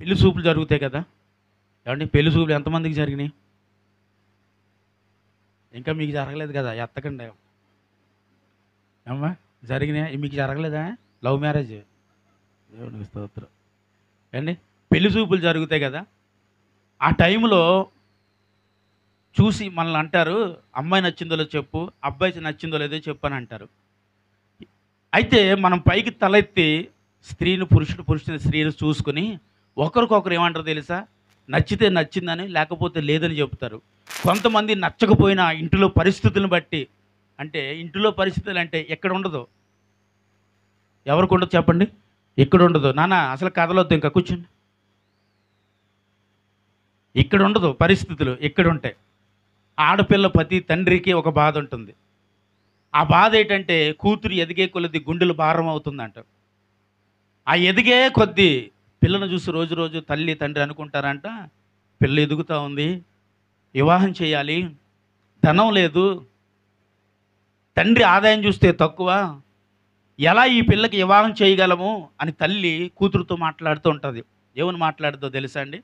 పెళ్లి చూపులు జరుగుతాయి కదా. ఏమండి, పెళ్లి చూపులు ఎంతమందికి జరిగినాయి? ఇంకా మీకు జరగలేదు కదా, ఎత్తకండి. అమ్మా, జరిగినాయి మీకు జరగలేదా? Love marriage. దేవునికి స్తోత్రం. ఏమండి, పెళ్లి చూపులు జరుగుతాయి కదా. ఆ టైంలో చూసి మనల్ని అంటారు, అమ్మాయి నచ్చిందో లేదో చెప్పు, అబ్బాయి నచ్చిందో లేదో చెప్పు అని అంటారు. అయితే మనం పైకి తలెత్తి పురుషుని స్త్రీని చూసుకుని ఒకరికొకరు ఏమంటారు తెలుసా? నచ్చితే నచ్చిందని, లేకపోతే లేదని చెప్తారు. కొంతమంది నచ్చకపోయినా ఇంటిలో పరిస్థితులను బట్టి, అంటే ఇంటిలో పరిస్థితులు అంటే ఎక్కడ ఉండదు, ఎవరికి ఉండదు చెప్పండి? ఇక్కడ ఉండదు నాన్న, అసలు కదలొద్దు, ఇంకా కూర్చోండి. ఇక్కడ ఉండదు పరిస్థితులు, ఇక్కడ ఉంటాయి. ఆడపిల్ల ప్రతి తండ్రికి ఒక బాధ ఉంటుంది. ఆ బాధ ఏంటంటే కూతురు ఎదిగే కొలది గుండెలు భారం అవుతుందంట. ఆ ఎదిగే కొద్దీ పిల్లను చూసి రోజు రోజు తల్లి తండ్రి అనుకుంటారంట, పిల్ల ఎదుగుతూ ఉంది, వివాహం చేయాలి, ధనం లేదు, తండ్రి ఆదాయం చూస్తే తక్కువ, ఎలా ఈ పిల్లకి వివాహం చేయగలము అని తల్లి కూతురుతో మాట్లాడుతూ ఉంటుంది. ఏమని మాట్లాడుతుందో తెలుసా అండి?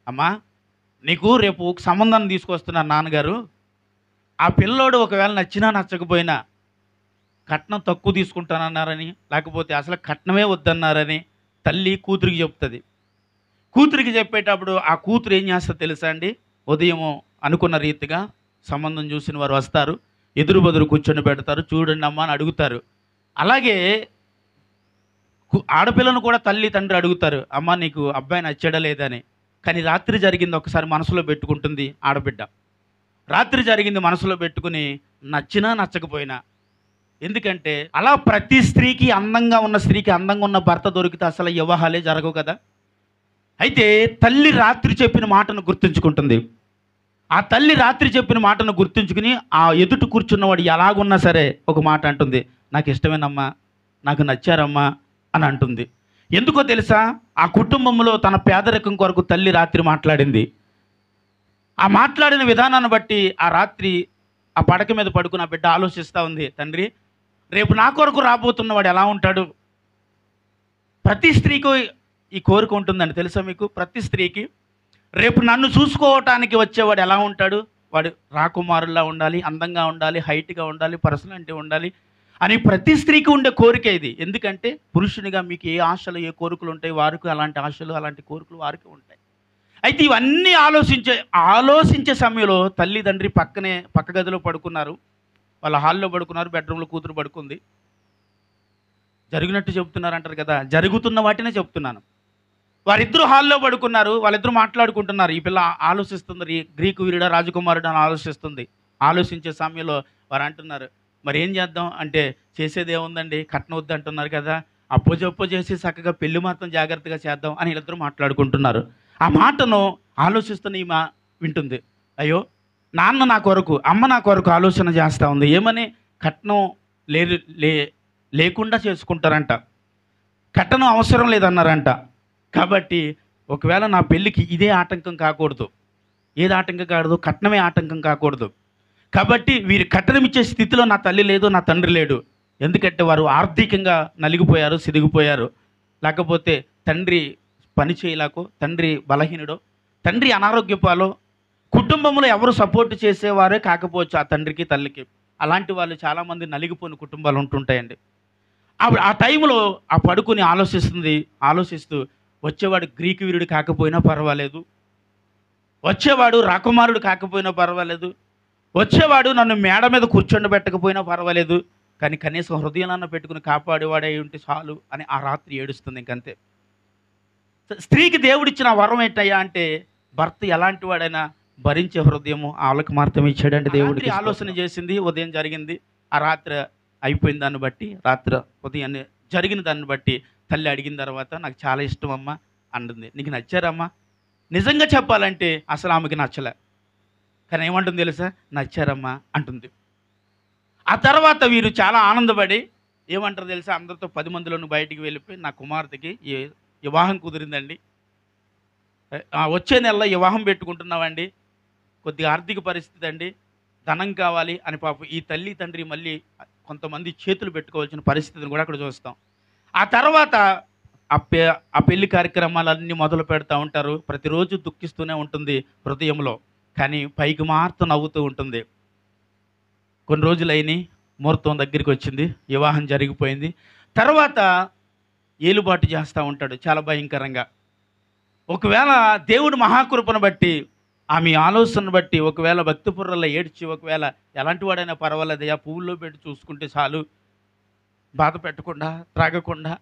అమ్మా, నీకు రేపు ఒక సంబంధాన్ని తీసుకొస్తున్నారు నాన్నగారు. ఆ పిల్లోడు ఒకవేళ నచ్చినా నచ్చకపోయినా కట్నం తక్కువ తీసుకుంటానన్నారని, లేకపోతే అసలు కట్నమే వద్దన్నారని తల్లి కూతురికి చెప్తుంది. కూతురికి చెప్పేటప్పుడు ఆ కూతురు ఏం చేస్తుందో తెలుసా అండి? ఉదయం అనుకున్న రీతిగా సంబంధం చూసిన వారు వస్తారు, ఎదురు బదురు కూర్చొని పెడతారు, చూడండి అమ్మా అని అడుగుతారు. అలాగే ఆడపిల్లను కూడా తల్లి తండ్రి అడుగుతారు, అమ్మ నీకు అబ్బాయి నచ్చాడా లేదని. కానీ రాత్రి జరిగింది ఒకసారి మనసులో పెట్టుకుంటుంది ఆడబిడ్డ. రాత్రి జరిగింది మనసులో పెట్టుకుని నచ్చినా నచ్చకపోయినా, ఎందుకంటే అలా ప్రతి స్త్రీకి, అందంగా ఉన్న స్త్రీకి అందంగా ఉన్న భర్త దొరికితే అసలు వివాహాలే జరగవు కదా. అయితే తల్లి రాత్రి చెప్పిన మాటను గుర్తుంచుకుంటుంది. ఆ తల్లి రాత్రి చెప్పిన మాటను గుర్తుంచుకుని ఆ ఎదుటి కూర్చున్నవాడు ఎలాగున్నా సరే ఒక మాట అంటుంది, నాకు ఇష్టమేనమ్మా, నాకు నచ్చారమ్మా అని అంటుంది. ఎందుకో తెలుసా? ఆ కుటుంబంలో తన పేదరికం కొరకు తల్లి రాత్రి మాట్లాడింది. ఆ మాట్లాడిన విధానాన్ని బట్టి ఆ రాత్రి ఆ పడక మీద పడుకున్న బిడ్డ ఆలోచిస్తూ ఉంది, తండ్రి రేపు నా కొరకు రాబోతున్నవాడు ఎలా ఉంటాడు? ప్రతి స్త్రీకి ఈ కోరిక ఉంటుందండి, తెలుసా మీకు? ప్రతి స్త్రీకి రేపు నన్ను చూసుకోవటానికి వచ్చేవాడు ఎలా ఉంటాడు? వాడు రాకుమారుల్లా ఉండాలి, అందంగా ఉండాలి, హైట్గా ఉండాలి, పర్సనాలిటీ ఉండాలి అని ప్రతి స్త్రీకి ఉండే కోరిక ఇది. ఎందుకంటే పురుషునిగా మీకు ఏ ఆశలు, ఏ కోరికలు ఉంటాయి, వారికి అలాంటి ఆశలు, అలాంటి కోరికలు వారికి ఉంటాయి. అయితే ఇవన్నీ ఆలోచించే సమయంలో తల్లిదండ్రి పక్క గదిలో పడుకున్నారు, వాళ్ళ హాల్లో పడుకున్నారు, బెడ్రూమ్లో కూతురు పడుకుంది. జరిగినట్టు చెప్తున్నారు అంటారు కదా, జరుగుతున్న వాటినే చెప్తున్నాను. వారిద్దరూ హాల్లో పడుకున్నారు, వాళ్ళిద్దరూ మాట్లాడుకుంటున్నారు. ఈ పిల్ల ఆలోచిస్తుంది, గ్రీకు వీరుడా రాజకుమారుడు అని ఆలోచిస్తుంది. ఆలోచించే సమయంలో వారు అంటున్నారు, మరి ఏం చేద్దాం అంటే, చేసేది ఏముందండి, కట్నం వద్దు అంటున్నారు కదా, అప్పో చేసి చక్కగా పెళ్లి మాత్రం జాగ్రత్తగా చేద్దాం అని వీళ్ళిద్దరూ మాట్లాడుకుంటున్నారు. ఆ మాటను ఆలోచిస్తున్న ఈమె వింటుంది. అయ్యో, నాన్న నా కొరకు, అమ్మ నా కొరకు ఆలోచన చేస్తూ ఉంది. ఏమని? కట్నం లేదు, లేకుండా చేసుకుంటారంట, కట్నం అవసరం లేదన్నారంట. కాబట్టి ఒకవేళ నా పెళ్ళికి ఇదే ఆటంకం కాకూడదు. ఏది ఆటంకం కాకూడదు? కట్నమే ఆటంకం కాకూడదు. కాబట్టి వీరు కట్నం ఇచ్చే స్థితిలో నా తల్లి లేదు, నా తండ్రి లేడు. ఎందుకంటే వారు ఆర్థికంగా నలిగిపోయారు, సిదిగిపోయారు. లేకపోతే తండ్రి పని చేయలేకో, తండ్రి బలహీనుడో, తండ్రి అనారోగ్యపాలో, కుటుంబంలో ఎవరు సపోర్ట్ చేసేవారే కాకపోవచ్చు ఆ తండ్రికి తల్లికి. అలాంటి వాళ్ళు చాలామంది నలిగిపోయిన కుటుంబాలు ఉంటుంటాయండి. ఆ టైంలో ఆ పడుకుని ఆలోచిస్తూ వచ్చేవాడు గ్రీకు వీరుడు కాకపోయినా పర్వాలేదు, వచ్చేవాడు రాకుమారుడు కాకపోయినా పర్వాలేదు, వచ్చేవాడు నన్ను మేడ మీద కూర్చోబెట్టకపోయినా పర్వాలేదు, కానీ కనీసం హృదయాన్ని పెట్టుకుని కాపాడేవాడే ఉంటే చాలు అని ఆ రాత్రి ఏడుస్తుంది. ఇంకంతే. స్త్రీకి దేవుడిచ్చిన వరం ఏంటయ్యా అంటే, భర్త ఎలాంటి వాడైనా భరించే హృదయము వాళ్ళకి మాత్రమే ఇచ్చాడంటే దేవుడికి. ఆలోచన చేసింది, ఉదయం జరిగింది, ఆ రాత్రి అయిపోయిన దాన్ని బట్టి, ఉదయాన్నే జరిగిన దాన్ని బట్టి తల్లి అడిగిన తర్వాత, నాకు చాలా ఇష్టం అమ్మ అంటుంది. నీకు నచ్చారమ్మా? నిజంగా చెప్పాలంటే అసలు ఆమెకి నచ్చలే, కానీ ఏమంటుంది తెలుసా? నచ్చారమ్మా అంటుంది. ఆ తర్వాత వీరు చాలా ఆనందపడి ఏమంటారు తెలుసా? అందరితో 10 మందిలోనూ బయటికి వెళ్ళిపోయి, నా కుమార్తెకి వివాహం కుదిరిందండి, వచ్చే నెలలో వివాహం పెట్టుకుంటున్నామండి, కొద్దిగా ఆర్థిక పరిస్థితి అండి, ధనం కావాలి అని పాపం ఈ తల్లి తండ్రి మళ్ళీ కొంతమంది చేతులు పెట్టుకోవాల్సిన పరిస్థితిని కూడా అక్కడ చూస్తాం. ఆ తర్వాత ఆ పెళ్లి కార్యక్రమాలన్నీ మొదలు పెడతా ఉంటారు. ప్రతిరోజు దుఃఖిస్తూనే ఉంటుంది హృదయంలో, కానీ పైకి మాత్రం నవ్వుతూ ఉంటుంది. కొన్ని రోజులైని ముహూర్తం దగ్గరికి వచ్చింది, వివాహం జరిగిపోయింది. తర్వాత ఏలుబాటు చేస్తూ ఉంటాడు చాలా భయంకరంగా. ఒకవేళ దేవుడు మహాకృపను బట్టి, ఆమె ఆలోచనను బట్టి, ఒకవేళ భక్తిపుర్రలో ఏడ్చి, ఒకవేళ ఎలాంటి వాడైనా పర్వాలేదయ్యా, పువ్వుల్లో పెట్టి చూసుకుంటే చాలు, బాధ పెట్టకుండా, త్రాగకుండా,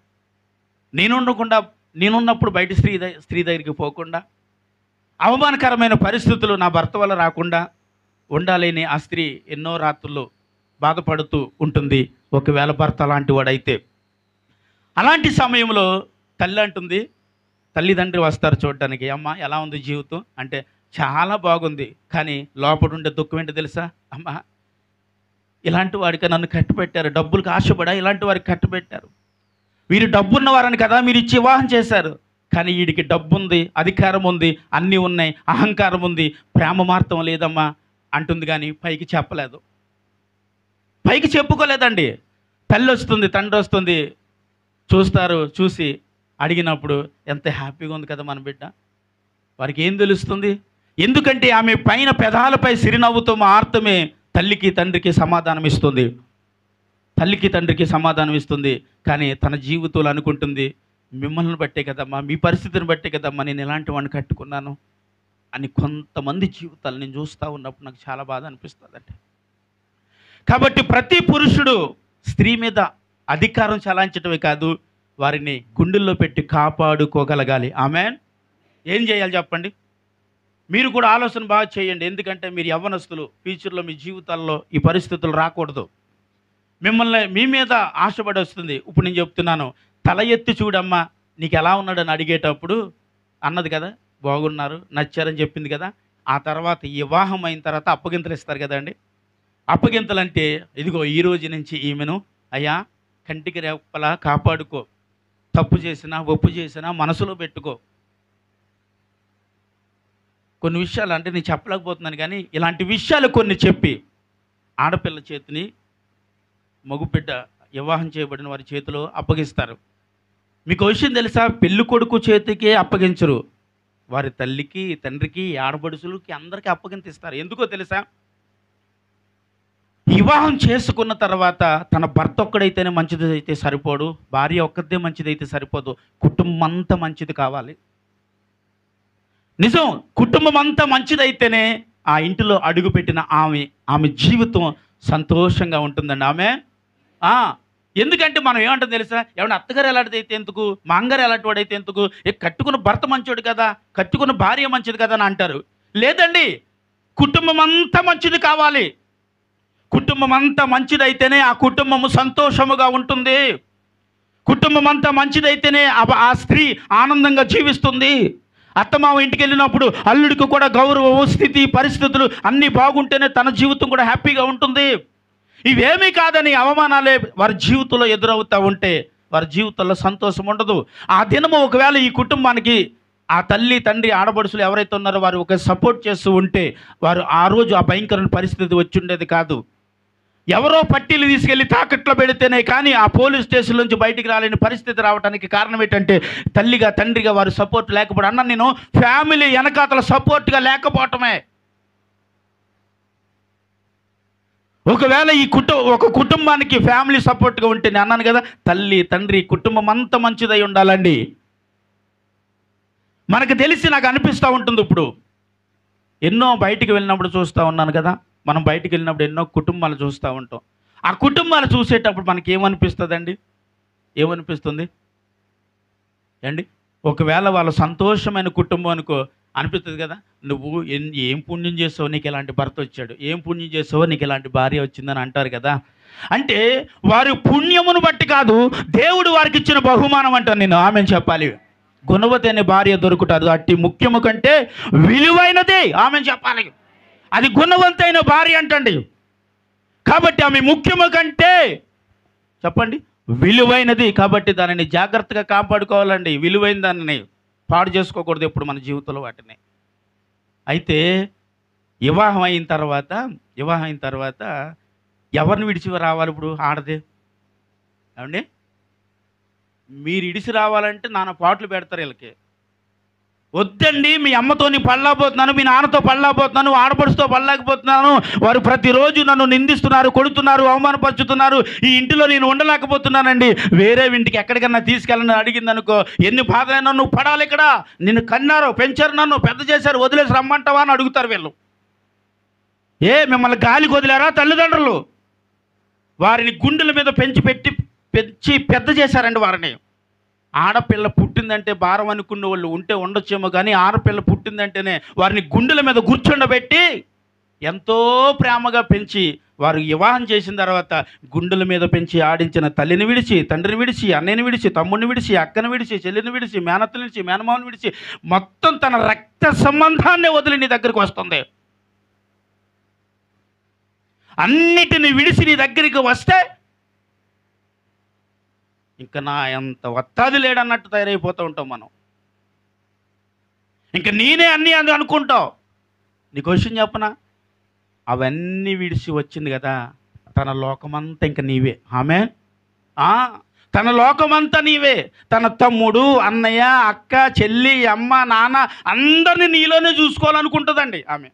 నేనున్నప్పుడు బయట స్త్రీ దగ్గరికి పోకుండా, అవమానకరమైన పరిస్థితులు నా భర్త వల్ల రాకుండా ఉండాలని ఆ స్త్రీ ఎన్నో రాత్రులు బాధపడుతూ ఉంటుంది. ఒకవేళ భర్త అలాంటి వాడైతే, అలాంటి సమయంలో తల్లి అంటుంది, తల్లిదండ్రి వస్తారు చూడటానికి, అమ్మ ఎలా ఉంది జీవితం అంటే, చాలా బాగుంది, కానీ లోపల ఉండే దుఃఖం ఏంటో తెలుసా అమ్మ, ఇలాంటి వాడికి నన్ను కట్టిపెట్టారు, డబ్బులకు ఆశపడా ఇలాంటి వారికి కట్టిపెట్టారు, వీరు డబ్బున్నవారని కదా మీరు ఇచ్చి వివాహం చేశారు, కానీ వీడికి డబ్బు ఉంది, అధికారం ఉంది, అన్నీ ఉన్నాయి, అహంకారం ఉంది, ప్రేమ మార్తం లేదమ్మా అంటుంది. కానీ పైకి చెప్పలేదు, పైకి చెప్పుకోలేదండి. తల్లి వస్తుంది, తండ్రి వస్తుంది, చూస్తారు, చూసి అడిగినప్పుడు ఎంత హ్యాపీగా ఉంది కదా మన బిడ్డ, వారికి ఏం తెలుస్తుంది? ఎందుకంటే ఆమె పైన పెదాలపై సిరినవ్వుతో మాత్రమే తల్లికి తండ్రికి సమాధానం ఇస్తుంది, తల్లికి తండ్రికి సమాధానం ఇస్తుంది. కానీ తన జీవితంలో అనుకుంటుంది, మిమ్మల్ని బట్టే కదమ్మా, మీ పరిస్థితిని బట్టే కదమ్మా నేను ఇలాంటి వాడిని కట్టుకున్నాను అని. కొంతమంది జీవితాలు నేను చూస్తూ ఉన్నప్పుడు నాకు చాలా బాధ అనిపిస్తుందండి. కాబట్టి ప్రతి పురుషుడు స్త్రీ మీద అధికారం చలాయించడమే కాదు, వారిని గుండెల్లో పెట్టి కాపాడుకోగలగాలి. ఆమెన్. ఏం చేయాలి చెప్పండి? మీరు కూడా ఆలోచన బాగా చేయండి. ఎందుకంటే మీరు యవ్వనస్తులు, ఫ్యూచర్లో మీ జీవితాల్లో ఈ పరిస్థితులు రాకూడదు. మిమ్మల్ని మీ మీద ఆశపడి వస్తుంది. ఇప్పుడు నేను చెప్తున్నాను, తల ఎత్తి చూడమ్మా నీకు ఎలా ఉన్నాడని అడిగేటప్పుడు అన్నది కదా, బాగున్నారు, నచ్చారని చెప్పింది కదా. ఆ తర్వాత వివాహం అయిన తర్వాత అప్పగింతలు ఇస్తారు కదండి. అప్పగింతలు అంటే, ఇదిగో ఈ రోజు నుంచి ఈమెను అయ్యా కంటికి రెప్పలా కాపాడుకో, తప్పు చేసినా ఒప్పు చేసినా మనసులో పెట్టుకో. కొన్ని విషయాలు అంటే నేను చెప్పలేకపోతున్నాను, కానీ ఇలాంటి విషయాలు కొన్ని చెప్పి ఆడపిల్ల చేతిని మగబిడ్డ వివాహం చేయబడిన వారి చేతిలో అప్పగిస్తారు. మీకు విషయం తెలుసా? పెళ్ళి కొడుకు చేతికే అప్పగించరు, వారి తల్లికి, తండ్రికి, ఆడపడుచులకి అందరికీ అప్పగింతిస్తారు. ఎందుకో తెలుసా? వివాహం చేసుకున్న తర్వాత తన భర్త ఒక్కడైతేనే మంచిది అయితే సరిపోడు, భార్య ఒక్కదే మంచిదైతే సరిపోదు, కుటుంబం అంతా మంచిది కావాలి. నిజం, కుటుంబం అంతా మంచిదైతేనే ఆ ఇంటిలో అడుగుపెట్టిన ఆమె జీవితం సంతోషంగా ఉంటుందండి. ఆమె ఎందుకంటే మనం ఏమంటాం తెలుసా? ఏమన్నా అత్తగారు ఎలాంటిది అయితే ఎందుకు, మా అంగారు ఎలాంటి వాడైతే ఎందుకు, కట్టుకున్న భర్త మంచోడు కదా, కట్టుకున్న భార్య మంచిది కదా అని అంటారు. లేదండి, కుటుంబం అంతా మంచిది కావాలి. కుటుంబం అంతా మంచిదైతేనే ఆ కుటుంబము సంతోషముగా ఉంటుంది. కుటుంబం అంతా మంచిదైతేనే ఆ స్త్రీ ఆనందంగా జీవిస్తుంది. అత్తమామ ఇంటికి వెళ్ళినప్పుడు అల్లుడికి కూడా గౌరవం, స్థితి, పరిస్థితులు అన్నీ బాగుంటేనే తన జీవితం కూడా హ్యాపీగా ఉంటుంది. ఇవేమీ కాదని అవమానాలే వారి జీవితంలో ఎదురవుతూ ఉంటే వారి జీవితంలో సంతోషం ఉండదు. ఆ దినము ఒకవేళ ఈ కుటుంబానికి ఆ తల్లి, తండ్రి, ఆడపడుచులు ఎవరైతే ఉన్నారో వారు ఒక సపోర్ట్ చేస్తూ ఉంటే వారు ఆ రోజు ఆ భయంకరమైన పరిస్థితి వచ్చి ఉండేది కాదు. ఎవరో పట్టీలు తీసుకెళ్ళి తాకట్లో పెడితేనే కానీ ఆ పోలీస్ స్టేషన్ నుంచి బయటికి రాలేని పరిస్థితి రావడానికి కారణం ఏంటంటే తల్లిగా, తండ్రిగా వారు సపోర్ట్ లేకపోవడం. అన్న నేను ఫ్యామిలీ వెనకాతల సపోర్ట్గా లేకపోవటమే. ఒకవేళ ఒక కుటుంబానికి ఫ్యామిలీ సపోర్ట్గా ఉంటే, నేను అన్నాను కదా, తల్లి, తండ్రి, కుటుంబం అంతా మంచిదై ఉండాలండి. మనకు తెలిసి నాకు అనిపిస్తూ ఉంటుంది. ఇప్పుడు ఎన్నో బయటికి వెళ్ళినప్పుడు చూస్తూ ఉన్నాను కదా, మనం బయటికి వెళ్ళినప్పుడు ఎన్నో కుటుంబాలు చూస్తూ ఉంటాం. ఆ కుటుంబాలు చూసేటప్పుడు మనకి ఏమనిపిస్తుందండి? ఏమనిపిస్తుంది అండి? ఒకవేళ వాళ్ళ సంతోషమైన కుటుంబం అనుకో, అనిపిస్తుంది కదా, నువ్వు ఏం పుణ్యం చేసావు నీకు ఇలాంటి భర్త వచ్చాడు, ఏం పుణ్యం చేసావో నీకు ఇలాంటి భార్య వచ్చిందని అంటారు కదా. అంటే వారి పుణ్యమును బట్టి కాదు, దేవుడు వారికి ఇచ్చిన బహుమానం అంటాను నేను. ఆమెను చెప్పాలి, గుణవతి అనే భార్య దొరుకుతారు, అట్టి ముఖ్యము కంటే విలువైనదే ఆమెను చెప్పాలి. అది గుణవంతైన భార్య అంటండి. కాబట్టి ఆమె ముఖ్యము కంటే చెప్పండి విలువైనది. కాబట్టి దానిని జాగ్రత్తగా కాపాడుకోవాలండి. విలువైన దానిని పాడు చేసుకోకూడదు ఎప్పుడు మన జీవితంలో వాటిని. అయితే వివాహం అయిన తర్వాత ఎవరిని విడిచి రావాలి ఇప్పుడు? ఆడదే ఏమండి? మీరు ఇడిసి రావాలంటే నాన్న పాటలు పెడతారు వీళ్ళకి. వద్దండి, మీ అమ్మతోని పడలేకపోతున్నాను, మీ నాన్నతో పడలేకపోతున్నాను, ఆడపడుచుతో పడలేకపోతున్నాను, వారు ప్రతిరోజు నన్ను నిందిస్తున్నారు, కొడుతున్నారు, అవమానపరుచుతున్నారు, ఈ ఇంటిలో నేను ఉండలేకపోతున్నానండి, వేరే ఇంటికి ఎక్కడికన్నా తీసుకెళ్ళని అడిగింది అనుకో, ఎన్ని బాధలైనా నువ్వు పడాలి, ఇక్కడ నిన్ను కన్నారు, పెంచారు, నన్ను పెద్ద చేశారు, వదిలేసి రమ్మంటావా అని అడుగుతారు వీళ్ళు. మిమ్మల్ని గాలికి వదిలేరా తల్లిదండ్రులు? వారిని గుండెల మీద పెంచి పెద్ద చేశారండి వారిని. ఆడపిల్ల పుట్టిందంటే భారం అనుకున్న వాళ్ళు ఉంటే ఉండొచ్చేమో, కానీ ఆడపిల్ల పుట్టిందంటేనే వారిని గుండెల మీద కూర్చుండబెట్టి ఎంతో ప్రేమగా పెంచి వారు వివాహం చేసిన తర్వాత గుండెల మీద పెంచి ఆడించిన తల్లిని విడిచి, తండ్రిని విడిచి, అన్నయ్యని విడిచి, తమ్ముడిని విడిచి, అక్కని విడిచి, చెల్లిని విడిచి, మేనత్తని విడిచి, మేనమామని విడిచి, మొత్తం తన రక్త సంబంధాన్ని వదిలి నీ దగ్గరికి వస్తుంది. అన్నిటిని విడిచి నీ దగ్గరికి వస్తే ఇంకా నా ఎంత వత్తాది లేడన్నట్టు తయారైపోతూ ఉంటాం మనం. ఇంకా నేనే అన్నీ అని అనుకుంటావు. నీకు విషయం చెప్పనా, అవన్నీ విడిచి వచ్చింది కదా, తన లోకమంతా ఇంకా నీవే. ఆమె తన లోకమంతా నీవే. తన తమ్ముడు, అన్నయ్య, అక్క, చెల్లి, అమ్మ, నాన్న అందరినీ నీలోనే చూసుకోవాలనుకుంటుందండి ఆమె.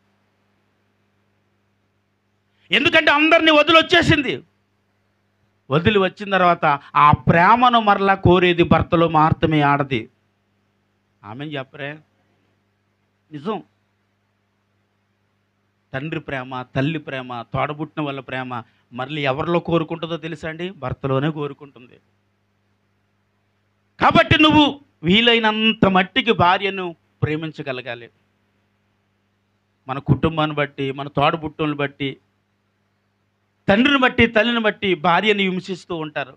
ఎందుకంటే అందరినీ వదిలొచ్చేసింది. వదిలి వచ్చిన తర్వాత ఆ ప్రేమను మరలా కోరేది భర్తలో మాత్రమే ఆడది. ఆమె చెప్పరే, నిజం. తండ్రి ప్రేమ, తల్లి ప్రేమ, తోడబుట్టిన వాళ్ళ ప్రేమ మళ్ళీ ఎవరిలో కోరుకుంటుందో తెలుసా అండి? భర్తలోనే కోరుకుంటుంది. కాబట్టి నువ్వు వీలైనంత మట్టికి భార్యను ప్రేమించగలగాలి. మన కుటుంబాన్ని బట్టి, మన తోడబుట్టులను బట్టి, తండ్రిని బట్టి, తల్లిని బట్టి భార్యని హింసిస్తూ ఉంటారు.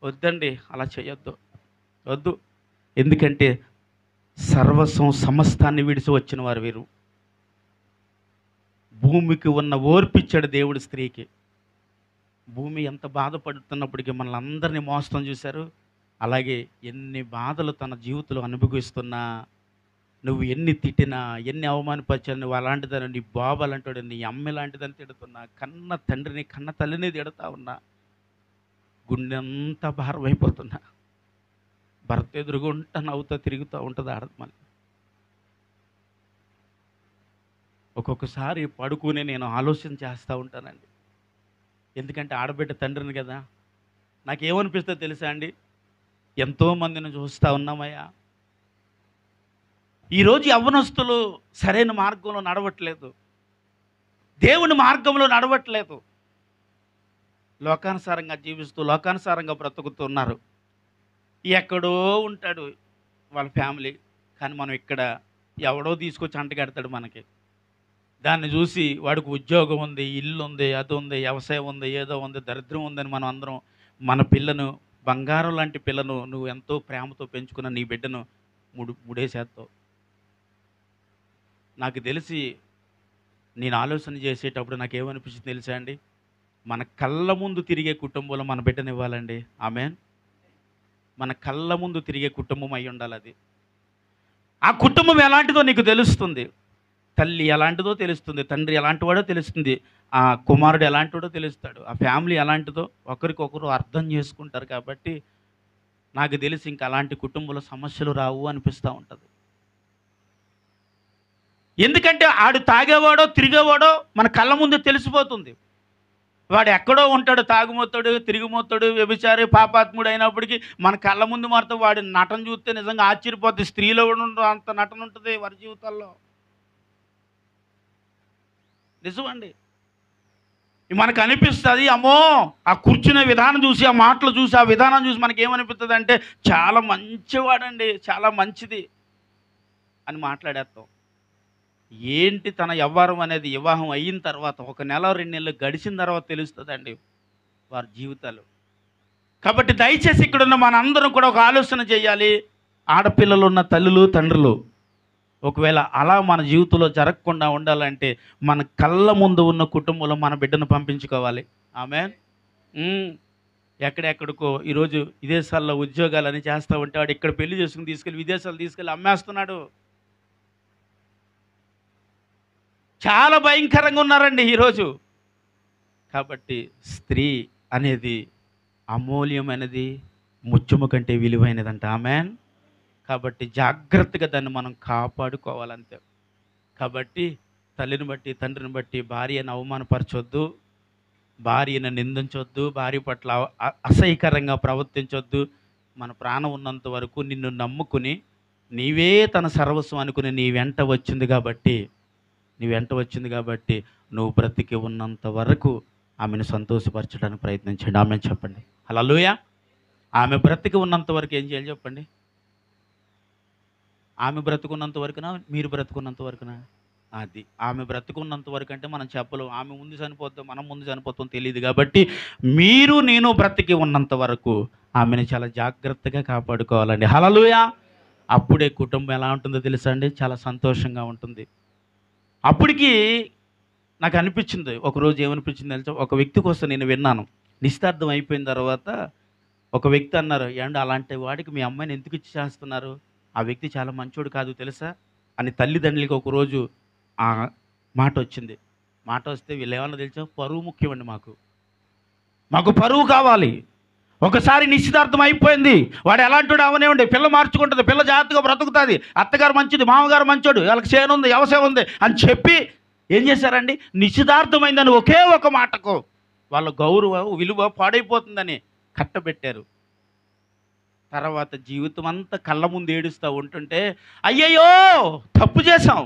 వద్దండి, అలా చేయొద్దు, వద్దు. ఎందుకంటే సర్వస్వం సమస్తాన్ని విడిచి వచ్చిన వారు వీరు. భూమికి ఉన్న ఓర్పిచ్చాడు దేవుడు స్త్రీకి. భూమి ఎంత బాధపడుతున్నప్పటికీ మనల్ని అందరినీ మోసం చూశారు. అలాగే ఎన్ని బాధలు తన జీవితంలో అనుభవిస్తున్నా, నువ్వు ఎన్ని తిట్టినా, ఎన్ని అవమానపరిచినా, నువ్వు అలాంటిదని, నీ బాబు అలాంటివాడు, నీ అమ్మ లాంటిదని తిడుతున్నా, కన్న తండ్రిని, కన్న తల్లిని తిడుతా ఉన్నా, గుండెంతా భారం అయిపోతున్నా, భర్త ఎదురుగుంటా నవ్వుతా తిరుగుతూ ఉంటుంది ఆడది. మళ్ళీ ఒక్కొక్కసారి పడుకుని నేను ఆలోచన చేస్తూ ఉంటానండి. ఎందుకంటే ఆడబిడ్డ తండ్రిని కదా. నాకేమనిపిస్తుందో తెలుసా అండి, ఎంతోమందిని చూస్తూ ఉన్నామయ్యా, ఈరోజు యవ్వనస్తులు సరైన మార్గంలో నడవట్లేదు, దేవుని మార్గంలో నడవట్లేదు, లోకానుసారంగా జీవిస్తూ లోకానుసారంగా బ్రతుకుతున్నారు. ఎక్కడో ఉంటాడు వాళ్ళ ఫ్యామిలీ, కానీ మనం ఇక్కడ ఎవడో తీసుకొచ్చి అంటగడతాడు మనకి. దాన్ని చూసి వాడికి ఉద్యోగం ఉంది, ఇల్లు ఉంది, అది ఉంది, వ్యవసాయం ఉంది, ఏదో ఉంది, దరిద్రం ఉందని మనం అందరం మన పిల్లను, బంగారం లాంటి పిల్లను, నువ్వు ఎంతో ప్రేమతో పెంచుకున్న నీ బిడ్డను ముడేసేస్తావు. నాకు తెలిసి నేను ఆలోచన చేసేటప్పుడు నాకేమనిపిస్తుంది తెలుసా అండి, మన కళ్ళ ముందు తిరిగే కుటుంబంలో మన బిడ్డను ఇవ్వాలండి. ఆమెన్. మన కళ్ళ ముందు తిరిగే కుటుంబం అయి ఉండాలి అది. ఆ కుటుంబం ఎలాంటిదో నీకు తెలుస్తుంది. తల్లి ఎలాంటిదో తెలుస్తుంది, తండ్రి ఎలాంటివాడో తెలుస్తుంది, ఆ కుమారుడు ఎలాంటివాడో తెలుస్తాడు, ఆ ఫ్యామిలీ ఎలాంటిదో ఒకరికొకరు అర్థం చేసుకుంటారు. కాబట్టి నాకు తెలిసి ఇంకా అలాంటి కుటుంబంలో సమస్యలు రావు అనిపిస్తూ ఉంటుంది. ఎందుకంటే ఆడు తాగేవాడో తిరిగేవాడో మన కళ్ళ ముందు తెలిసిపోతుంది. వాడు ఎక్కడో ఉంటాడు, తాగుమోతాడు, తిరిగిమోతాడు, వ్యభిచారి, పాపాత్ముడు అయినప్పటికీ మన కళ్ళ ముందు మాత్రం వాడి నటన చూస్తే నిజంగా ఆశ్చర్యపోతుంది. స్త్రీలో కూడా అంత నటన ఉంటుంది వారి జీవితాల్లో. నిజమండి. మనకు అనిపిస్తుంది, అమ్మో ఆ కూర్చునే విధానం చూసి, ఆ మాటలు చూసి, ఆ విధానం చూసి మనకేమనిపిస్తుంది అంటే చాలా మంచివాడండి, చాలా మంచిది అని మాట్లాడేస్తాం. ఏంటి తన వ్యవహారం అనేది వివాహం అయిన తర్వాత 1 నెల 2 నెలలు గడిచిన తర్వాత తెలుస్తుందండి వారి జీవితాలు. కాబట్టి దయచేసి ఇక్కడున్న మనందరం కూడా ఒక ఆలోచన చేయాలి. ఆడపిల్లలు ఉన్న తల్లులు, తండ్రులు, ఒకవేళ అలా మన జీవితంలో జరగకుండా ఉండాలంటే మన కళ్ళ ముందు ఉన్న కుటుంబంలో మన బిడ్డను పంపించుకోవాలి. ఆమెన్. ఎక్కడెక్కడికో ఈరోజు విదేశాల్లో ఉద్యోగాలని చేస్తూ ఉంటే వాడు ఇక్కడ పెళ్లి చేసుకుని తీసుకెళ్ళి విదేశాలు తీసుకెళ్ళి అమ్మేస్తున్నాడు. చాలా భయంకరంగా ఉన్నారండి ఈరోజు. కాబట్టి స్త్రీ అనేది అమూల్యమైనది, ముత్యము కంటే విలువైనదంట. ఆమెన్. కాబట్టి జాగ్రత్తగా దాన్ని మనం కాపాడుకోవాలంతే. కాబట్టి తల్లిని బట్టి, తండ్రిని బట్టి భార్యను అవమానపరచొద్దు, భార్యను నిందించొద్దు, భార్య పట్ల అసహ్యకరంగా ప్రవర్తించొద్దు. మన ప్రాణం ఉన్నంత వరకు నిన్ను నమ్ముకుని నీవే తన సర్వస్వం అనుకుని నీ వెంట వచ్చింది కాబట్టి నువ్వు బ్రతికి ఉన్నంత వరకు ఆమెను సంతోషపరచడానికి ప్రయత్నించండి. ఆమె చెప్పండి హల్లెలూయా. ఆమె బ్రతికి ఉన్నంత వరకు ఏం చేయాలి చెప్పండి? ఆమె బ్రతుకున్నంత వరకునా, మీరు బ్రతుకున్నంత వరకునా? అది ఆమె బ్రతుకున్నంత వరకు అంటే మనం చెప్పలేం. ఆమె ముందు చనిపోతాం, మనం ముందు చనిపోతాం తెలియదు. కాబట్టి నేను బ్రతికి ఉన్నంత వరకు ఆమెను చాలా జాగ్రత్తగా కాపాడుకోవాలండి. హల్లెలూయా. అప్పుడే కుటుంబం ఎలా ఉంటుందో తెలుసా అండి? చాలా సంతోషంగా ఉంటుంది. అప్పటికి నాకు అనిపించింది, ఒకరోజు ఏమనిపించింది తెలుసా? ఒక వ్యక్తి కోసం నేను విన్నాను. నిశ్చితార్థం అయిపోయిన తర్వాత ఒక వ్యక్తి అన్నారు, ఏమండి అలాంటి వాడికి మీ అమ్మాయిని ఎందుకు ఇచ్చి చేస్తున్నారు? ఆ వ్యక్తి చాలా మంచోడు కాదు తెలుసా అని తల్లిదండ్రులకి ఒకరోజు ఆ మాట వచ్చింది. మాట వస్తే వీళ్ళు ఏమన్నా తెలుసా? పరువు ముఖ్యమండి, మాకు పరువు కావాలి. ఒకసారి నిశ్చితార్థం అయిపోయింది, వాడు ఎలాంటి అవనివ్వండి, పిల్ల మార్చుకుంటుంది, పిల్ల జాగ్రత్తగా బ్రతుకుతుంది, అత్తగారు మంచిది, మామగారు మంచోడు, వాళ్ళకి చేను ఉంది, వ్యవసాయం ఉంది అని చెప్పి ఏం చేశారండి? నిశ్చితార్థమైందని ఒకే ఒక మాటకు వాళ్ళ గౌరవం విలువ పాడైపోతుందని కట్టబెట్టారు. తర్వాత జీవితం అంతా కళ్ళ ముందు ఏడుస్తూ ఉంటుంటే, అయ్యయ్యో తప్పు చేశాం,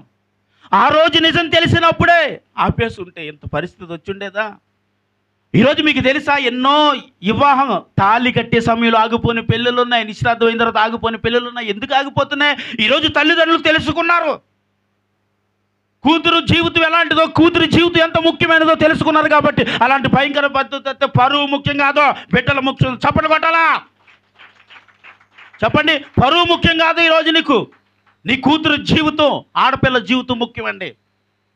ఆ రోజు నిజం తెలిసినప్పుడే ఆపేసి ఉంటే ఇంత పరిస్థితి వచ్చిండేదా? ఈరోజు మీకు తెలుసా, ఎన్నో వివాహం తాళి కట్టే సమయంలో ఆగిపోయిన పెళ్ళిళ్ళు ఉన్నాయి, నిశ్చితార్థం అయిన తర్వాత ఆగిపోయిన పెళ్ళిళ్ళు ఉన్నాయి. ఎందుకు ఆగిపోతున్నాయి? ఈరోజు తల్లిదండ్రులు తెలుసుకున్నారు, కూతురు జీవితం ఎలాంటిదో, కూతురు జీవితం ఎంత ముఖ్యమైనదో తెలుసుకున్నారు. కాబట్టి అలాంటి భయంకర పద్ధతి పరువు ముఖ్యం కాదో, బిడ్డల ముఖ్యం. చప్పట్లు కొట్టాలా? చెప్పండి. పరువు ముఖ్యం కాదు ఈరోజు నీకు, నీ కూతురు జీవితం, ఆడపిల్ల జీవితం ముఖ్యమండి.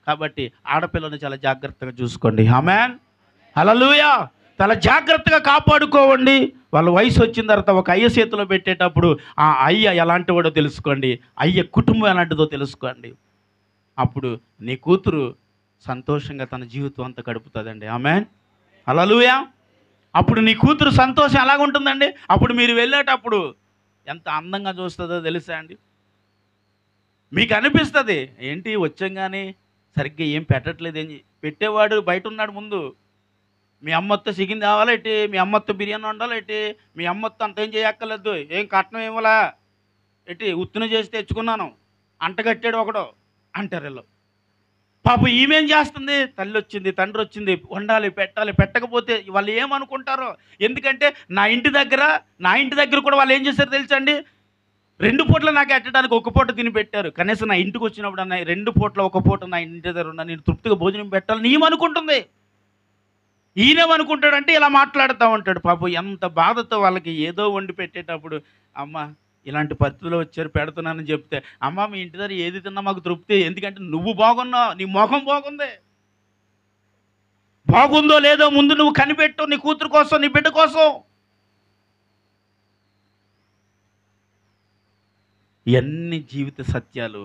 కాబట్టి ఆడపిల్లని చాలా జాగ్రత్తగా చూసుకోండి. ఆమేన్. హల్లెలూయా. చాలా జాగ్రత్తగా కాపాడుకోవండి. వాళ్ళ వయసు వచ్చిన తర్వాత ఒక అయ్య చేతిలో పెట్టేటప్పుడు ఆ అయ్య ఎలాంటి వాడో తెలుసుకోండి, అయ్య కుటుంబం ఎలాంటిదో తెలుసుకోండి. అప్పుడు నీ కూతురు సంతోషంగా తన జీవితం అంతా గడుపుతుందండి. ఆమేన్. హల్లెలూయా. అప్పుడు నీ కూతురు సంతోషం ఎలాగుంటుందండి? అప్పుడు మీరు వెళ్ళేటప్పుడు ఎంత అందంగా చూస్తుందో తెలుసా అండి? మీకు అనిపిస్తుంది, ఏంటి వచ్చంగానే సరిగ్గా ఏం పెట్టట్లేదు, ఏం పెట్టేవాడు బయట ఉన్నాడు ముందు. మీ అమ్మతో చికెన్ తేవాలేటి, మీ అమ్మతో బిర్యానీ వండాలేటి, మీ అమ్మతో అంత ఏం చేయక్కర్లేదు, ఏం కట్నం ఏమలా ఎట్టి ఉత్తున చేసి తెచ్చుకున్నాను అంటగట్టాడు ఒకడు అంటారు వీళ్ళు. పాపం ఈమెం చేస్తుంది? తల్లి వచ్చింది, తండ్రి వచ్చింది, వండాలి, పెట్టాలి. పెట్టకపోతే వాళ్ళు ఏమనుకుంటారో. ఎందుకంటే నా ఇంటి దగ్గర కూడా వాళ్ళు ఏం చేశారు తెలుసా అండి? 2 పూటలు నాకు ఎట్టడానికి ఒక పూట తిని పెట్టారు. కనీసం నా ఇంటికి వచ్చినప్పుడు అన్న 2 పూటలు ఒక పూట నా ఇంటి దగ్గర ఉన్నా నేను తృప్తిగా భోజనం పెట్టాలని ఈమెనుకుంటుంది. ఈయనేమనుకుంటాడంటే ఇలా మాట్లాడుతూ ఉంటాడు. పాపం ఎంత బాధతో వాళ్ళకి ఏదో వండి పెట్టేటప్పుడు, అమ్మ ఇలాంటి పరిస్థితుల్లో వచ్చారు పెడుతున్నానని చెప్తే, అమ్మ మీ ఇంటి దగ్గర ఏది తిన్నా మాకు తృప్తి, ఎందుకంటే నువ్వు బాగున్నావు, నీ మొహం బాగుంది, బాగుందో లేదో ముందు నువ్వు కనిపెట్టు, నీ కూతురు కోసం, నీ బిడ్డ కోసం. ఇవన్నీ జీవిత సత్యాలు,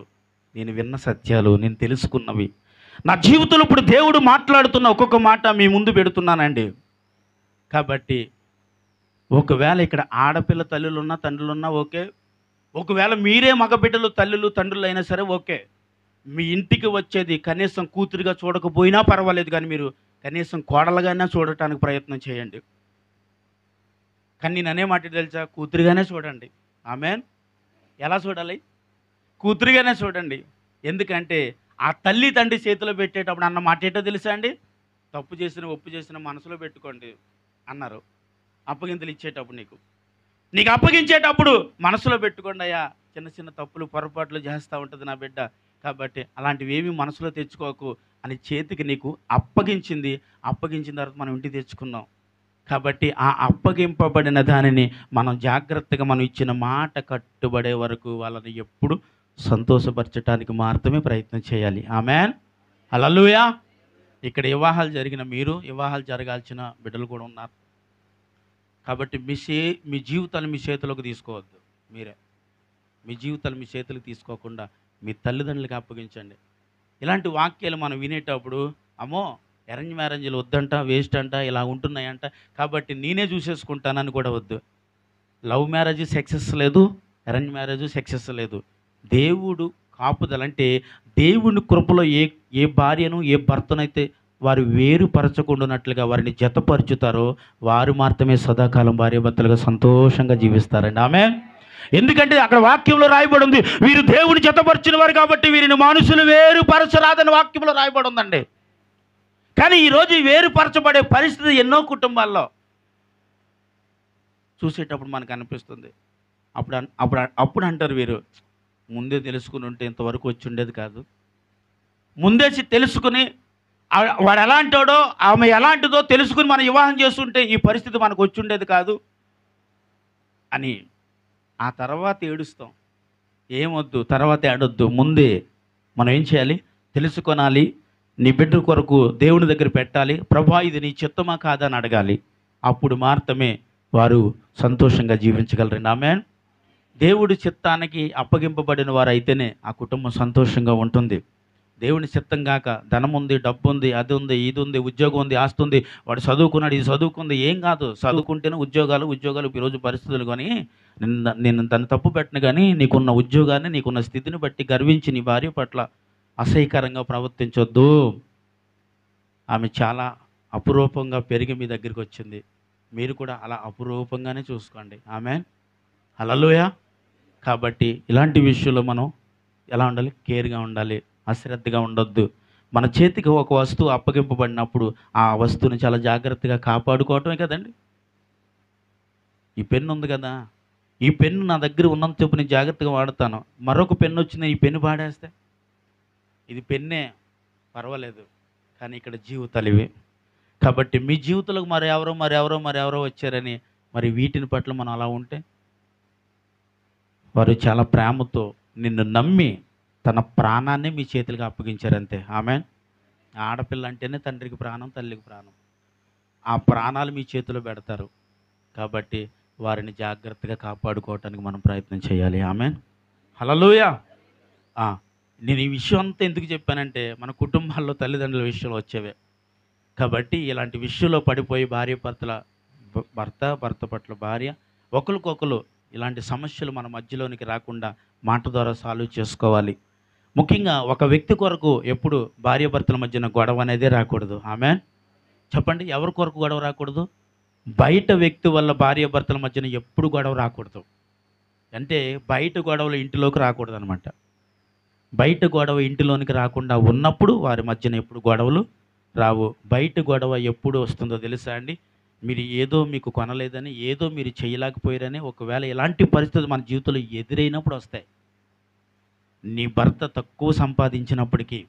నేను విన్న సత్యాలు, నేను తెలుసుకున్నవి. నా జీవితంలో ఇప్పుడు దేవుడు మాట్లాడుతున్న ఒక్కొక్క మాట మీ ముందు పెడుతున్నానండి. కాబట్టి ఒకవేళ ఇక్కడ ఆడపిల్ల తల్లులున్నా తండ్రులున్నా ఓకే, ఒకవేళ మీరే మగబిడ్డలు తల్లులు తండ్రులు అయినా సరే ఓకే, మీ ఇంటికి వచ్చేది కనీసం కూతురిగా చూడకపోయినా పర్వాలేదు, కానీ మీరు కనీసం కోడలుగానే చూడటానికి ప్రయత్నం చేయండి. కానీ నేను అనే మాట తెలుసా? కూతురిగానే చూడండి. ఆమేన్. ఎలా చూడాలి? కూతురిగానే చూడండి. ఎందుకంటే ఆ తల్లి తండ్రి చేతిలో పెట్టేటప్పుడు అన్న మాట ఏంటో తెలుసా అండి? తప్పు చేసిన ఒప్పు చేసిన మనసులో పెట్టుకోండి అన్నారు. అప్పగింతలు ఇచ్చేటప్పుడు నీకు అప్పగించేటప్పుడు మనసులో పెట్టుకోండి, అయ్యా చిన్న చిన్న తప్పులు పొరపాట్లు చేస్తూ ఉంటుంది నా బిడ్డ, కాబట్టి అలాంటివి ఏమీ మనసులో తెచ్చుకోకు అని చేతికి నీకు అప్పగించిన తర్వాత మనం ఇంటికి తెచ్చుకున్నాం. కాబట్టి ఆ అప్పగింపబడిన దానిని మనం జాగ్రత్తగా మనం ఇచ్చిన మాట కట్టుబడే వరకు వాళ్ళని ఎప్పుడు సంతోషపరచడానికి మాత్రమే ప్రయత్నం చేయాలి. ఆమేన్. హల్లెలూయా. ఇక్కడ వివాహాలు జరిగిన మీరు, వివాహాలు జరగాల్సిన బిడ్డలు కూడా ఉన్నారు. కాబట్టి మీ జీవితాలు మీ చేతులకు తీసుకోవద్దు. మీ జీవితాలు మీ చేతులకు తీసుకోకుండా మీ తల్లిదండ్రులకి అప్పగించండి. ఇలాంటి వాక్యాలు మనం వినేటప్పుడు, అమ్మో అరేంజ్ మ్యారేజ్లు వద్దంట, వేస్ట్ అంట, ఇలా ఉంటున్నాయంట, కాబట్టి నేనే చూసేసుకుంటానని కూడా వద్దు. లవ్ మ్యారేజ్ సక్సెస్ లేదు, అరేంజ్ మ్యారేజ్ సక్సెస్ లేదు. దేవుడు కాపుదల అంటే దేవుని కృపలో ఏ ఏ భార్యను ఏ భర్తనైతే వారు వేరుపరచకుండానట్లుగా వారిని జతపరుచుతారో వారు మాత్రమే సదాకాలం భార్యాభర్తలుగా సంతోషంగా జీవిస్తారండి. ఆమె ఎందుకంటే అక్కడ వాక్యంలో రాయబడి ఉంది, వీరు దేవుని జతపరిచిన వారు కాబట్టి వీరిని మనుషులు వేరుపరచరాదని వాక్యంలో రాయబడి ఉందండి. కానీ ఈరోజు ఈ వేరుపరచబడే పరిస్థితి ఎన్నో కుటుంబాల్లో చూసేటప్పుడు మనకు అనిపిస్తుంది. అప్పుడు అంటారు వీరు, ముందే తెలుసుకుని ఉంటే ఇంతవరకు వచ్చి ఉండేది కాదు, ముందే తెలుసుకుని వాడు ఎలాంటోడో ఆమె ఎలాంటిదో తెలుసుకుని మనం వివాహం చేస్తుంటే ఈ పరిస్థితి మనకు వచ్చి ఉండేది కాదు అని ఆ తర్వాత ఏడుస్తాం. ఏమొద్దు, తర్వాత ఏడొద్దు, ముందే మనం ఏం చేయాలి, తెలుసుకొనాలి. నీ బిడ్డ కొరకు దేవుని దగ్గర పెట్టాలి. ప్రభా ఇది నీ చిత్తమా కాదా అని అడగాలి. అప్పుడు మాత్రమే వారు సంతోషంగా జీవించగలరండి. ఆమేన్. దేవుడి చిత్తానికి అప్పగింపబడిన వారు అయితేనే ఆ కుటుంబం సంతోషంగా ఉంటుంది. దేవుని చిత్తం కాక ధనం ఉంది, డబ్బు ఉంది, అది ఉంది, ఇది ఉంది, ఉద్యోగం ఉంది, ఆస్తి ఉంది, వాడు చదువుకున్నాడు, ఇది చదువుకుంది, ఏం కాదు. చదువుకుంటేనే ఉద్యోగాలు ఈరోజు పరిస్థితులు. కానీ నేను దాన్ని తప్పు పెట్టను. కానీ నీకున్న ఉద్యోగాన్ని, నీకున్న స్థితిని బట్టి గర్వించి నీ భార్య పట్ల అసహ్యకరంగా ప్రవర్తించొద్దు. ఆమె చాలా అపురూపంగా పెరిగి మీ దగ్గరికి వచ్చింది, మీరు కూడా అలా అపురూపంగానే చూసుకోండి. ఆమేన్. హల్లెలూయా. కాబట్టి ఇలాంటి విషయంలో మనం ఎలా ఉండాలి, కేర్గా ఉండాలి, అశ్రద్ధగా ఉండొద్దు. మన చేతికి ఒక వస్తువు అప్పగింపబడినప్పుడు ఆ వస్తువుని చాలా జాగ్రత్తగా కాపాడుకోవటమే కదండి. ఈ పెన్ను ఉంది కదా, ఈ పెన్ను నా దగ్గర ఉన్నంత చెప్పు నేను జాగ్రత్తగా వాడతాను. మరొక పెన్ను వచ్చింది, ఈ పెన్ను పాడేస్తే ఇది పెన్నే పర్వాలేదు, కానీ ఇక్కడ జీవితాలు ఇవి. కాబట్టి మీ జీవితంలోకి మరెవరో వచ్చారని మరి వీటిని పట్ల మనం అలా ఉంటే, వారు చాలా ప్రేమతో నిన్ను నమ్మి తన ప్రాణాన్ని మీ చేతులకు అప్పగించారంతే. ఆమేన్. ఆడపిల్ల అంటేనే తండ్రికి ప్రాణం, తల్లికి ప్రాణం. ఆ ప్రాణాలు మీ చేతిలో పెడతారు. కాబట్టి వారిని జాగ్రత్తగా కాపాడుకోవటానికి మనం ప్రయత్నం చేయాలి. ఆమేన్. హల్లెలూయా. నేను ఈ విషయం అంతా ఎందుకు చెప్పానంటే మన కుటుంబాల్లో తల్లిదండ్రుల విషయంలో వచ్చేవే. కాబట్టి ఇలాంటి విషయంలో పడిపోయి భర్త పట్ల భార్య ఒకరికొకరు ఇలాంటి సమస్యలు మన మధ్యలోనికి రాకుండా మాట ద్వారా సాల్వ్ చేసుకోవాలి. ముఖ్యంగా ఒక వ్యక్తి కొరకు ఎప్పుడు భార్యాభర్తల మధ్యన గొడవ అనేదే రాకూడదు. ఆమేన్. చెప్పండి, ఎవరి కొరకు గొడవ రాకూడదు? బయట వ్యక్తి వల్ల భార్యాభర్తల మధ్యన ఎప్పుడు గొడవ రాకూడదు. అంటే బయట గొడవలు ఇంటిలోకి రాకూడదు అనమాట. బయట గొడవ ఇంటిలోనికి రాకుండా ఉన్నప్పుడు వారి మధ్యన ఎప్పుడు గొడవలు రావు. బయట గొడవ ఎప్పుడు వస్తుందో తెలుసా అండి? మీరు ఏదో మీకు కొనలేదని, ఏదో మీరు చేయలేకపోయారని, ఒకవేళ ఎలాంటి పరిస్థితులు మన జీవితంలో ఎదురైనప్పుడు వస్తాయి. నీ భర్త తక్కువ సంపాదించినప్పటికీ,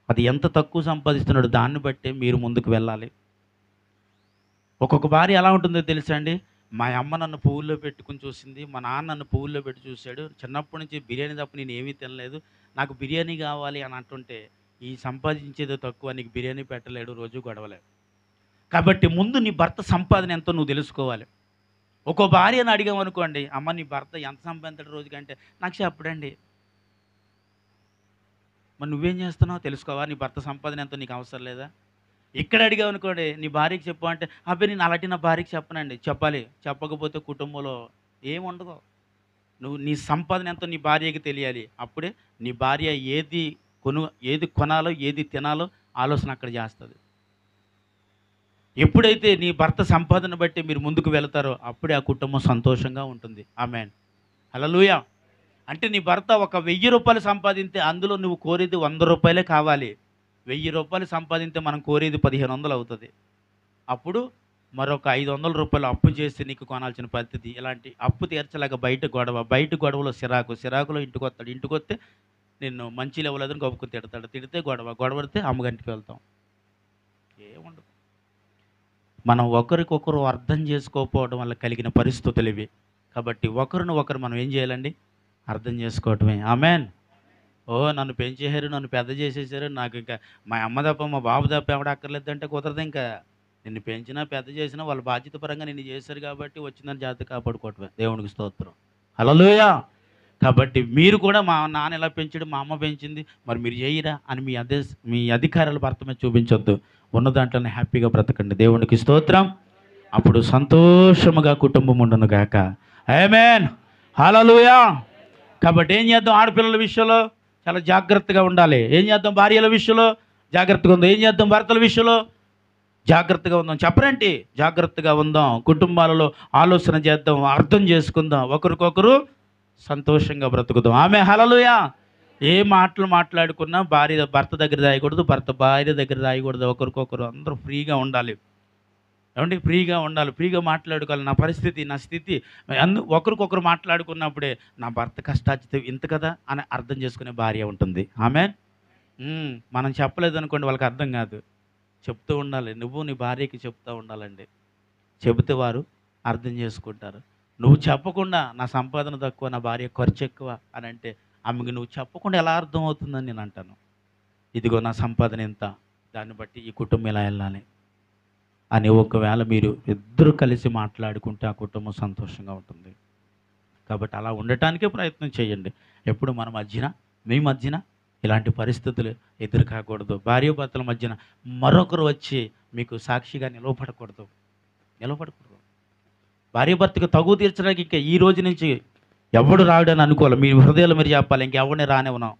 అది ఎంత తక్కువ సంపాదిస్తున్నాడో దాన్ని బట్టే మీరు ముందుకు వెళ్ళాలి. ఒక్కొక్క భార్య ఎలా ఉంటుందో తెలుసా అండి? మా అమ్మ నన్ను పువ్వుల్లో పెట్టుకుని చూసింది, మా నాన్న నన్ను పువ్వుల్లో పెట్టి చూశాడు, చిన్నప్పటి నుంచి బిర్యానీ తప్ప నేను ఏమీ తినలేదు, నాకు బిర్యానీ కావాలి అని అంటుంటే, ఈ సంపాదించేదో తక్కువ, నీకు బిర్యానీ పెట్టలేడు, రోజు గొడవలేడు. కాబట్టి ముందు నీ భర్త సంపాదన ఎంతో నువ్వు తెలుసుకోవాలి. ఒక్కో భార్యను అడిగామనుకోండి, అమ్మ నీ భర్త ఎంత సంపాదించాడు రోజుకంటే, నాకు చెప్పడండి. మరి నువ్వేం చేస్తున్నావు తెలుసుకోవా? నీ భర్త సంపాదన ఎంతో నీకు అవసరం లేదా? ఇక్కడ అడిగావు అనుకోండి, నీ భార్యకి చెప్పు అంటే, అబ్బాయి నేను అలాంటి నా భార్యకి చెప్పనండి. చెప్పాలి. చెప్పకపోతే కుటుంబంలో ఏముండదు. నువ్వు నీ సంపాదన ఎంతో నీ భార్యకి తెలియాలి. అప్పుడే నీ భార్య ఏది కొనాలో, ఏది తినాలో ఆలోచన అక్కడ చేస్తుంది. ఎప్పుడైతే నీ భర్త సంపాదన బట్టి మీరు ముందుకు వెళతారో అప్పుడే ఆ కుటుంబం సంతోషంగా ఉంటుంది. ఆమేన్. హల్లెలూయా. అంటే నీ భర్త ఒక 1000 రూపాయలు సంపాదింస్తే అందులో నువ్వు కోరేది 100 రూపాయలే కావాలి. 1000 రూపాయలు సంపాదింస్తే మనం కోరేది 1500 అవుతుంది. అప్పుడు మరొక 500 రూపాయలు అప్పు చేసి నీకు కొనాల్సిన పరిస్థితి. ఇలాంటి అప్పు తీర్చలేక బయట గొడవలో సిరాకులో ఇంటికొస్తే నిన్ను మంచి లేవలేదని గొప్పకు తిడితే గొడవడితే అమ్మగంటికి వెళ్తాం. ఏముండదు. మనం ఒకరికొకరు అర్థం చేసుకోకపోవడం వల్ల కలిగిన పరిస్థితులు ఇవి. కాబట్టి ఒకరు మనం ఏం చేయాలండి? అర్థం చేసుకోవటమే. ఆమేన్. నన్ను పెంచేశారు, నన్ను పెద్ద చేసేసారు, నాకు ఇంకా మా అమ్మ తప్ప మా బాబు తప్ప ఎవడ అక్కర్లేదంటే కుదరదు. ఇంకా నిన్ను పెంచినా పెద్ద చేసినా వాళ్ళ బాధ్యత పరంగా నిన్ను చేశారు కాబట్టి వచ్చిందని జాగ్రత్త కాపాడుకోవటమే. దేవునికి స్తోత్రం. హల్లెలూయా. కాబట్టి మీరు కూడా మా నాన్న ఎలా పెంచాడు, మా అమ్మ పెంచింది, మరి మీరు చేయరా అని మీ అధికారాల భర్త మీద చూపించొద్దు. ఉన్న దాంట్లోనే హ్యాపీగా బ్రతకండి. దేవునికి స్తోత్రం. అప్పుడు సంతోషముగా కుటుంబం ఉండును గాక. ఆమేన్, హల్లెలూయా. కాబట్టి ఏం చేద్దాం? ఆడపిల్లల విషయంలో చాలా జాగ్రత్తగా ఉండాలి. ఏం చేద్దాం? భార్యల విషయంలో జాగ్రత్తగా ఉందాం. ఏం చేద్దాం? భర్తల విషయంలో జాగ్రత్తగా ఉందాం. చెప్పరేంటి? జాగ్రత్తగా ఉందాం. కుటుంబాలలో ఆలోచన చేద్దాం, అర్థం చేసుకుందాం, ఒకరికొకరు సంతోషంగా బ్రతుకుదాం. ఆమె హల్లెలూయా. ఏ మాటలు మాట్లాడుకున్నా భార్య భర్త దగ్గర దాయకూడదు, భర్త భార్య దగ్గర దాయకూడదు. ఒకరికొకరు అందరూ ఫ్రీగా ఉండాలి. ఏమండి? ఫ్రీగా ఉండాలి, ఫ్రీగా మాట్లాడుకోవాలి. నా పరిస్థితి, నా స్థితి ఒకరికొకరు మాట్లాడుకున్నప్పుడే నా భర్త కష్టార్జితం ఇంత కదా అని అర్థం చేసుకునే భార్య ఉంటుంది. ఆమె మనం చెప్పలేదు అనుకోండి, వాళ్ళకి అర్థం కాదు. చెప్తూ ఉండాలి. నువ్వు నీ భార్యకి చెప్తూ ఉండాలండి. చెబితే వారు అర్థం చేసుకుంటారు. నువ్వు చెప్పకుండా నా సంపాదన తక్కువ, నా భార్య ఖర్చు ఎక్కువ అని అంటే ఆమెకు నువ్వు చెప్పకుండా ఎలా అర్థం అవుతుందని నేను అంటాను. ఇదిగో నా సంపాదన ఎంత, దాన్ని బట్టి ఈ కుటుంబం ఎలా వెళ్ళాలి అని ఒకవేళ మీరు ఇద్దరు కలిసి మాట్లాడుకుంటే ఆ కుటుంబం సంతోషంగా ఉంటుంది. కాబట్టి అలా ఉండటానికే ప్రయత్నం చేయండి. ఎప్పుడు మన మధ్యన, మీ మధ్యన ఇలాంటి పరిస్థితులు ఎదురు కాకూడదు. భార్యాభర్తల మధ్యన మరొకరు వచ్చి మీకు సాక్షిగా నిలవబడకూడదు. భార్యాభర్తకు తగు తీర్చడానికి ఇంకా ఈ రోజు నుంచి ఎవడు రావడని అనుకోవాలి. మీ హృదయాలు మీరు చెప్పాలి, ఇంకెవడిని రానివ్వను.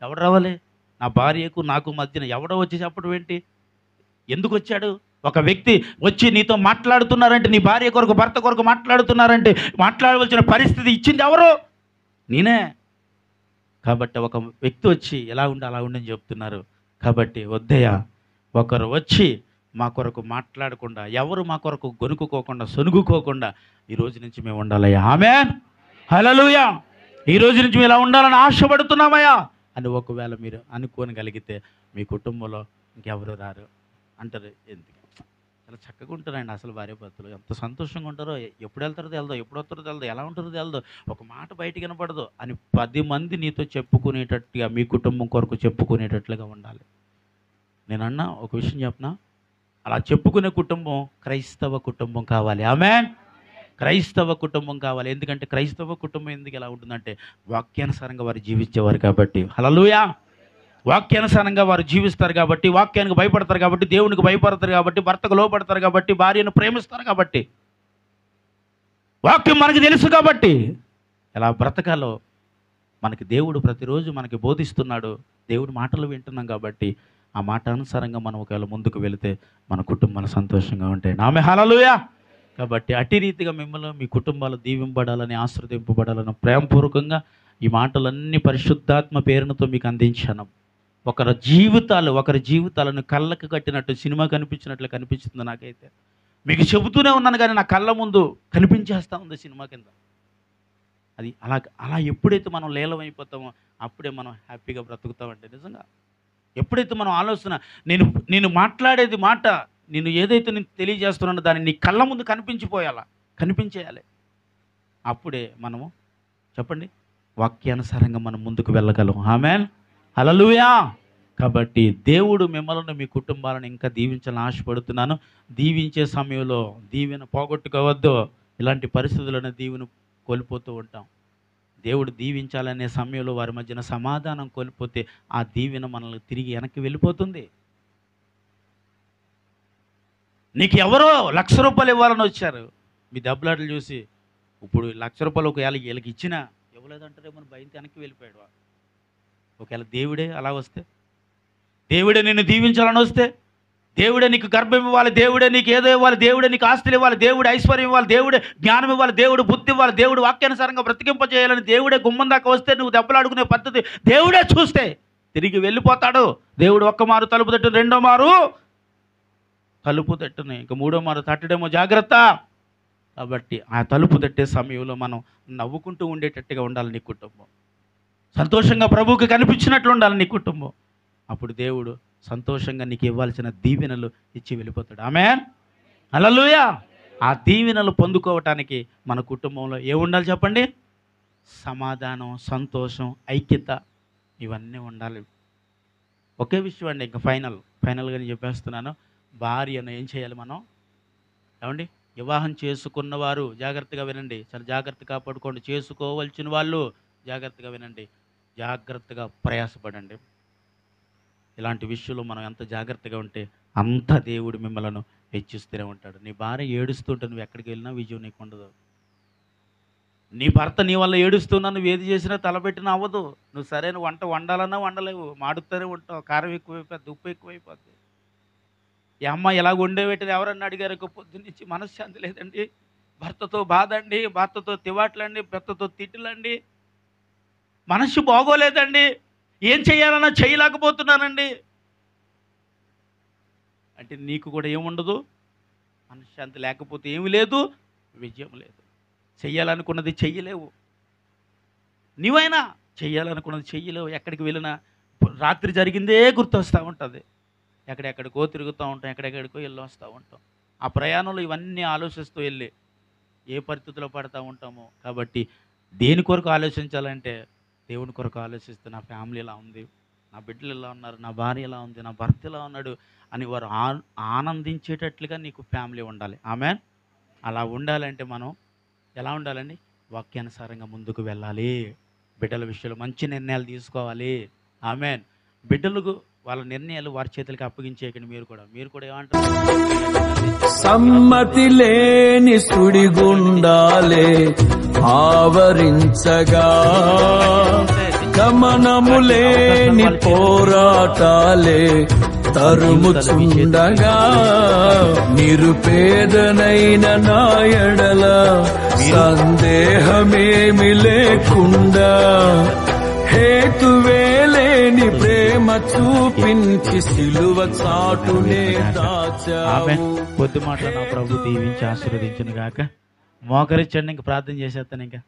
ఎవడు రావాలి? నా భార్యకు నాకు మధ్యన ఎవడో వచ్చి చెప్పడం ఏంటి? ఎందుకు వచ్చాడు? ఒక వ్యక్తి వచ్చి నీతో మాట్లాడుతున్నారంటే, నీ భార్య కొరకు భర్త కొరకు మాట్లాడుతున్నారంటే మాట్లాడవలసిన పరిస్థితి ఇచ్చింది ఎవరు? నేనే. కాబట్టి ఒక వ్యక్తి వచ్చి ఎలా ఉండి అలా ఉండని చెప్తున్నారు. కాబట్టి వద్దయ్యా, ఒకరు వచ్చి మా కొరకు మాట్లాడకుండా, ఎవరు మా కొరకు గొనుక్కోకుండా, సొనుగుకోకుండా ఈ రోజు నుంచి మేము ఉండాలయ్యా. ఆమేన్, హల్లెలూయా. ఈ రోజు నుంచి మేము ఇలా ఉండాలని ఆశపడుతున్నామయ్యా అని ఒకవేళ మీరు అనుకోనగలిగితే మీ కుటుంబంలో ఇంకెవరు రారు. అంటారు ఎందుకు? చాలా చక్కగా ఉంటారండి అసలు భార్యాభర్తలు. ఎంత సంతోషంగా ఉంటారో. ఎప్పుడు వెళ్తారో తెలదో, ఎప్పుడు వస్తారో తెలదో, ఎలా ఉంటుందో తెలదో, ఒక మాట బయటికి వినపడదు అని 10 మంది నీతో చెప్పుకునేటట్టుగా, మీ కుటుంబం కొరకు చెప్పుకునేటట్లుగా ఉండాలి. నేనన్నా ఒక విషయం చెప్పనా? అలా చెప్పుకునే కుటుంబం క్రైస్తవ కుటుంబం కావాలి. ఆమేన్, క్రైస్తవ కుటుంబం కావాలి. ఎందుకంటే క్రైస్తవ కుటుంబం ఎందుకు ఎలా ఉంటుందంటే వాక్యానుసారంగా వారు జీవించేవారు కాబట్టి. హల్లెలూయా. వాక్యానుసారంగా వారు జీవిస్తారు కాబట్టి, వాక్యానికి భయపడతారు కాబట్టి, దేవునికి భయపడతారు కాబట్టి, భర్తకు లోపడతారు కాబట్టి, భార్యను ప్రేమిస్తారు కాబట్టి, వాక్యం మనకు తెలుసు కాబట్టి ఎలా బ్రతకాలో మనకి దేవుడు ప్రతిరోజు మనకి బోధిస్తున్నాడు. దేవుడి మాటలు వింటున్నాం కాబట్టి ఆ మాట అనుసారంగా మనం ఒకవేళ ముందుకు వెళితే మన కుటుంబాలు సంతోషంగా ఉంటాయి. ఆమె హల్లెలూయా. కాబట్టి అట్టి రీతిగా మిమ్మల్ని, మీ కుటుంబాలు దీవింపబడాలని, ఆశీర్వదింపబడాలని ప్రేమపూర్వకంగా ఈ మాటలన్నీ పరిశుద్ధాత్మ పేరునతో మీకు అందించాను. ఒకరి జీవితాలను కళ్ళకు కట్టినట్టు సినిమా కనిపించినట్లు కనిపిస్తుంది నాకైతే. మీకు చెబుతూనే ఉన్నాను కానీ నా కళ్ళ ముందు కనిపించేస్తూ ఉంది సినిమా కింద. అది అలా ఎప్పుడైతే మనం లీలమైపోతామో అప్పుడే మనం హ్యాపీగా బ్రతుకుతామంటే నిజంగా. ఎప్పుడైతే మనం ఆలోచన, నేను మాట్లాడేది మాట, నేను ఏదైతే నేను తెలియజేస్తున్నానో దాన్ని నీ కళ్ళ ముందు కనిపించేయాలి. అప్పుడే మనము చెప్పండి వాక్యానుసారంగా మనం ముందుకు వెళ్ళగలం. ఆమేన్, హల్లెలూయా. కాబట్టి దేవుడు మిమ్మల్ని, మీ కుటుంబాలను ఇంకా దీవించాలని ఆశపడుతున్నాను. దీవించే సమయంలో దీవెన పోగొట్టుకోవద్దు. ఇలాంటి పరిస్థితులను దీవెన కోల్పోతూ ఉంటాం. దేవుడు దీవించాలనే సమయంలో వారి మధ్యన సమాధానం కోల్పోతే ఆ దీవెన మనల్ని తిరిగి వెనక్కి వెళ్ళిపోతుంది. నీకు ఎవరో ₹1,00,000 ఇవ్వాలని వచ్చారు, మీ దెబ్బలాటలు చూసి ఇప్పుడు ₹1,00,000 ఒకవేళ వీళ్ళకి ఇచ్చినా ఇవ్వలేదంటారేమో భయంతో వెనక్కి వెళ్ళిపోయాడు. ఒకవేళ దేవుడే అలా వస్తే, దేవుడే నిన్ను దీవించాలని వస్తే, దేవుడే నీకు గర్భం ఇవ్వాలి, దేవుడే నీకు ఏదో ఇవ్వాలి, దేవుడే నీకు ఆస్తులు ఇవ్వాలి, దేవుడు ఐశ్వర్యం ఇవ్వాలి, దేవుడే జ్ఞానం ఇవ్వాలి, దేవుడు బుద్ధి ఇవ్వాలి, దేవుడు వాక్యానుసారంగా బ్రతికింపజేయాలని దేవుడే గుమ్మం దాకా వస్తే నువ్వు దెబ్బలాడుకునే పద్ధతి దేవుడే చూస్తే తిరిగి వెళ్ళిపోతాడు. దేవుడు ఒక్క మారు తలుపు తట్టును, రెండో మారు తలుపు తట్టును, ఇంకా మూడో మారు తట్టడేమో జాగ్రత్త. కాబట్టి ఆ తలుపు తట్టే సమయంలో మనం నవ్వుకుంటూ ఉండేటట్టుగా ఉండాలి నీ కుటుంబం. సంతోషంగా ప్రభువుకి కనిపించినట్లు ఉండాలి నీ కుటుంబం. అప్పుడు దేవుడు సంతోషంగా నీకు ఇవ్వాల్సిన దీవెనలు ఇచ్చి వెళ్ళిపోతాడు. ఆమేన్, హల్లెలూయా. ఆ దీవెనలు పొందుకోవటానికి మన కుటుంబంలో ఏముండాలి చెప్పండి? సమాధానం, సంతోషం, ఐక్యత ఇవన్నీ ఉండాలి. ఒకే విషయం అండి, ఇంకా ఫైనల్గా నేను చెప్పేస్తున్నాను. భార్యను ఏం చేయాలి మనం? ఏమండి, వివాహం చేసుకున్నవారు జాగ్రత్తగా వినండి, చాలా జాగ్రత్తగా పడుకోండి. చేసుకోవలసిన వాళ్ళు జాగ్రత్తగా వినండి, జాగ్రత్తగా ప్రయాసపడండి. ఇలాంటి విషయంలో మనం ఎంత జాగ్రత్తగా ఉంటే అంత దేవుడు మిమ్మల్ని హెచ్చిస్తూనే ఉంటాడు. నీ భార్య ఏడుస్తుంటే నువ్వు ఎక్కడికి వెళ్ళినా విజయం నీకు ఉండదు. నీ భర్త నీ వల్ల ఏడుస్తున్నా, నువ్వు ఏది చేసినా తలపెట్టినా అవ్వదు. నువ్వు సరైన వంట వండాలన్నా వండలేవు, మాడుతూనే ఉంటావు, కారం ఎక్కువైపోద్ది, ఉప్పు ఎక్కువైపోద్ది. ఈ అమ్మాయి ఎలాగ వండేవేటిది ఎవరన్నా అడిగారు? పొద్దున్నుంచి మనశ్శాంతి లేదండి, భర్తతో బాధ అండి, భర్తతో తివాట్లండి, భర్తతో తిట్టులండి, మనసు బాగోలేదండి, ఏం చేయాలన్నా చేయలేకపోతున్నానండి అంటే నీకు కూడా ఏముండదు? మనశ్శాంతి లేకపోతే ఏమి లేదు, విజయం లేదు. చెయ్యాలనుకున్నది చెయ్యలేవు. నీవైనా చెయ్యాలనుకున్నది చెయ్యలేవు. ఎక్కడికి వెళ్ళినా రాత్రి జరిగిందే గుర్తొస్తూ ఉంటుంది. ఎక్కడెక్కడికో తిరుగుతూ ఉంటాం, ఎక్కడెక్కడికో వెళ్ళి వస్తూ ఉంటాం. ఆ ప్రయాణంలో ఇవన్నీ ఆలోచిస్తూ వెళ్ళి ఏ పరిస్థితిలో పడతా ఉంటామో. కాబట్టి దేని కొరకు ఆలోచించాలంటే దేవుని కొరకు ఆలోచిస్తే నా ఫ్యామిలీ ఎలా ఉంది, నా బిడ్డలు ఎలా ఉన్నారు, నా భార్య ఎలా ఉంది, నా భర్త ఎలా ఉన్నాడు అని వారు ఆనందించేటట్లుగా నీకు ఫ్యామిలీ ఉండాలి. ఆమెన్. అలా ఉండాలంటే మనం ఎలా ఉండాలండి? వాక్యానుసారంగా ముందుకు వెళ్ళాలి. బిడ్డల విషయంలో మంచి నిర్ణయాలు తీసుకోవాలి. ఆమెన్. బిడ్డలకు వాళ్ళ నిర్ణయాలు వారి చేతులకి అప్పగించేయకండి. మీరు కూడా ఏమంటారు? సమ్మతి లేని సుడిగుండాలే ఆవరించగా, గమనము లేని పోరాటాలే తరుముచుండగా, నిరుపేదనైన నా ఎడల సందేహమేమి లేకుండా, హేతువేలేని ప్రేమ చూపించి సిలువ చాటునే దాచావు. కొద్ది మాట నా ప్రభు దీవించి ఆశీర్వదించును గాక. మోకరించండి, ఇంక ప్రార్థన చేసేస్తాను ఇంకా.